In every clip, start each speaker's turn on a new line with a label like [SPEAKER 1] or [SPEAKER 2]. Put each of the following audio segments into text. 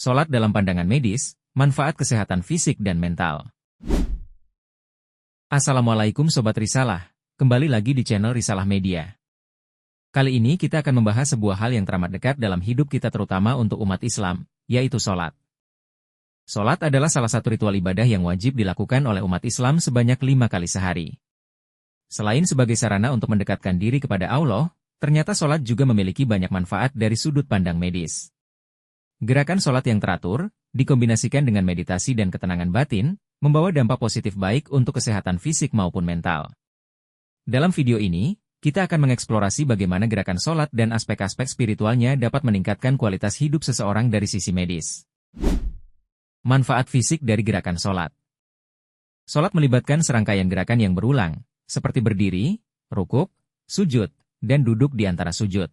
[SPEAKER 1] Sholat dalam pandangan medis, manfaat kesehatan fisik dan mental. Assalamualaikum Sobat Risalah, kembali lagi di channel Risalah Media. Kali ini kita akan membahas sebuah hal yang teramat dekat dalam hidup kita terutama untuk umat Islam, yaitu sholat. Sholat adalah salah satu ritual ibadah yang wajib dilakukan oleh umat Islam sebanyak 5 kali sehari. Selain sebagai sarana untuk mendekatkan diri kepada Allah, ternyata sholat juga memiliki banyak manfaat dari sudut pandang medis. Gerakan sholat yang teratur, dikombinasikan dengan meditasi dan ketenangan batin, membawa dampak positif baik untuk kesehatan fisik maupun mental. Dalam video ini, kita akan mengeksplorasi bagaimana gerakan sholat dan aspek-aspek spiritualnya dapat meningkatkan kualitas hidup seseorang dari sisi medis. Manfaat fisik dari gerakan sholat. Sholat melibatkan serangkaian gerakan yang berulang, seperti berdiri, rukuk, sujud, dan duduk di antara sujud.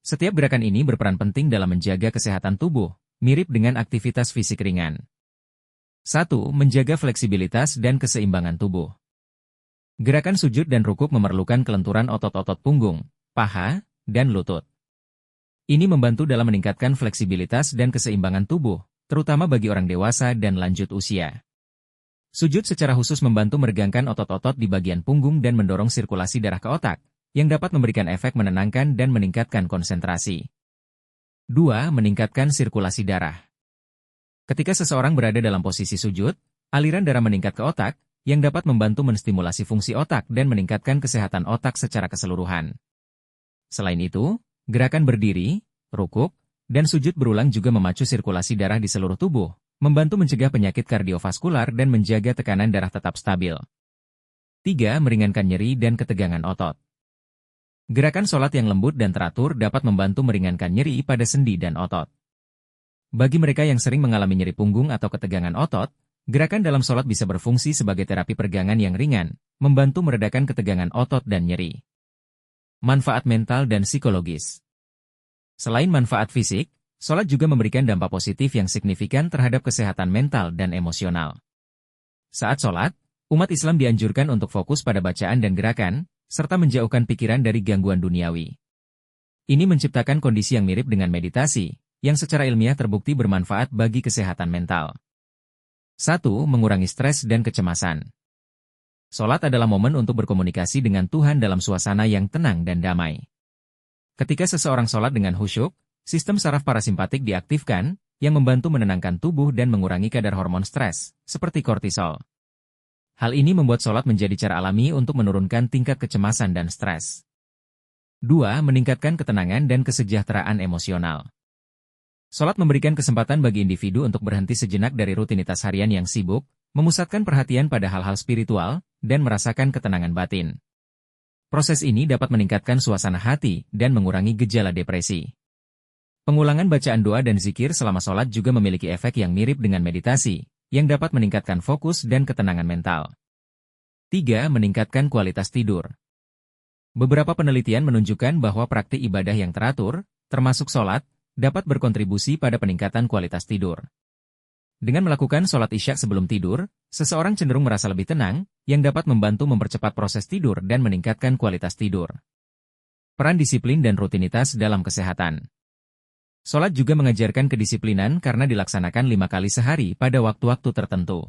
[SPEAKER 1] Setiap gerakan ini berperan penting dalam menjaga kesehatan tubuh, mirip dengan aktivitas fisik ringan. 1. Menjaga fleksibilitas dan keseimbangan tubuh. Gerakan sujud dan rukuk memerlukan kelenturan otot-otot punggung, paha, dan lutut. Ini membantu dalam meningkatkan fleksibilitas dan keseimbangan tubuh, terutama bagi orang dewasa dan lanjut usia. Sujud secara khusus membantu meregangkan otot-otot di bagian punggung dan mendorong sirkulasi darah ke otak, yang dapat memberikan efek menenangkan dan meningkatkan konsentrasi. 2. Meningkatkan sirkulasi darah. Ketika seseorang berada dalam posisi sujud, aliran darah meningkat ke otak, yang dapat membantu menstimulasi fungsi otak dan meningkatkan kesehatan otak secara keseluruhan. Selain itu, gerakan berdiri, rukuk, dan sujud berulang juga memacu sirkulasi darah di seluruh tubuh, membantu mencegah penyakit kardiovaskular dan menjaga tekanan darah tetap stabil. 3. Meringankan nyeri dan ketegangan otot. Gerakan sholat yang lembut dan teratur dapat membantu meringankan nyeri pada sendi dan otot. Bagi mereka yang sering mengalami nyeri punggung atau ketegangan otot, gerakan dalam sholat bisa berfungsi sebagai terapi peregangan yang ringan, membantu meredakan ketegangan otot dan nyeri. Manfaat mental dan psikologis. Selain manfaat fisik, sholat juga memberikan dampak positif yang signifikan terhadap kesehatan mental dan emosional. Saat sholat, umat Islam dianjurkan untuk fokus pada bacaan dan gerakan, serta menjauhkan pikiran dari gangguan duniawi. Ini menciptakan kondisi yang mirip dengan meditasi, yang secara ilmiah terbukti bermanfaat bagi kesehatan mental. 1. Mengurangi stres dan kecemasan. Sholat adalah momen untuk berkomunikasi dengan Tuhan dalam suasana yang tenang dan damai. Ketika seseorang sholat dengan khusyuk, sistem saraf parasimpatik diaktifkan, yang membantu menenangkan tubuh dan mengurangi kadar hormon stres, seperti kortisol. Hal ini membuat sholat menjadi cara alami untuk menurunkan tingkat kecemasan dan stres. 2. Meningkatkan ketenangan dan kesejahteraan emosional. Sholat memberikan kesempatan bagi individu untuk berhenti sejenak dari rutinitas harian yang sibuk, memusatkan perhatian pada hal-hal spiritual, dan merasakan ketenangan batin. Proses ini dapat meningkatkan suasana hati dan mengurangi gejala depresi. Pengulangan bacaan doa dan zikir selama sholat juga memiliki efek yang mirip dengan meditasi, yang dapat meningkatkan fokus dan ketenangan mental. 3. Meningkatkan kualitas tidur. Beberapa penelitian menunjukkan bahwa praktik ibadah yang teratur, termasuk sholat, dapat berkontribusi pada peningkatan kualitas tidur. Dengan melakukan sholat isya sebelum tidur, seseorang cenderung merasa lebih tenang, yang dapat membantu mempercepat proses tidur dan meningkatkan kualitas tidur. Peran disiplin dan rutinitas dalam kesehatan. Sholat juga mengajarkan kedisiplinan karena dilaksanakan 5 kali sehari pada waktu-waktu tertentu.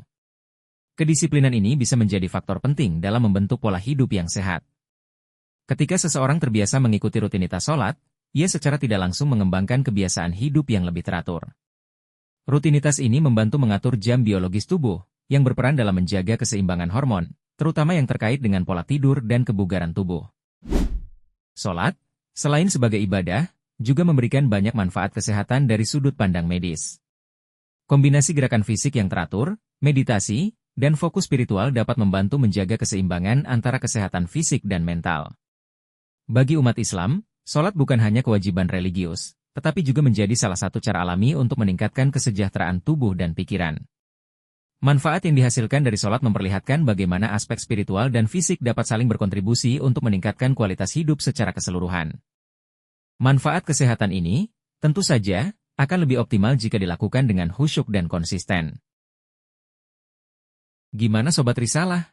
[SPEAKER 1] Kedisiplinan ini bisa menjadi faktor penting dalam membentuk pola hidup yang sehat. Ketika seseorang terbiasa mengikuti rutinitas sholat, ia secara tidak langsung mengembangkan kebiasaan hidup yang lebih teratur. Rutinitas ini membantu mengatur jam biologis tubuh, yang berperan dalam menjaga keseimbangan hormon, terutama yang terkait dengan pola tidur dan kebugaran tubuh. Sholat, selain sebagai ibadah, juga memberikan banyak manfaat kesehatan dari sudut pandang medis. Kombinasi gerakan fisik yang teratur, meditasi, dan fokus spiritual dapat membantu menjaga keseimbangan antara kesehatan fisik dan mental. Bagi umat Islam, sholat bukan hanya kewajiban religius, tetapi juga menjadi salah satu cara alami untuk meningkatkan kesejahteraan tubuh dan pikiran. Manfaat yang dihasilkan dari sholat memperlihatkan bagaimana aspek spiritual dan fisik dapat saling berkontribusi untuk meningkatkan kualitas hidup secara keseluruhan. Manfaat kesehatan ini, tentu saja, akan lebih optimal jika dilakukan dengan khusyuk dan konsisten. Gimana Sobat Risalah?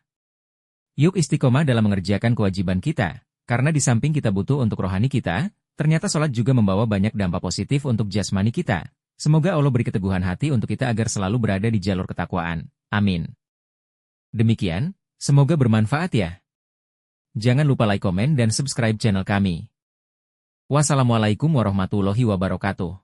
[SPEAKER 1] Yuk istiqomah dalam mengerjakan kewajiban kita, karena di samping kita butuh untuk rohani kita, ternyata sholat juga membawa banyak dampak positif untuk jasmani kita, Semoga Allah beri keteguhan hati untuk kita agar selalu berada di jalur ketakwaan. Amin. Demikian, semoga bermanfaat ya. Jangan lupa like, komen, dan subscribe channel kami. Wassalamualaikum warahmatullahi wabarakatuh.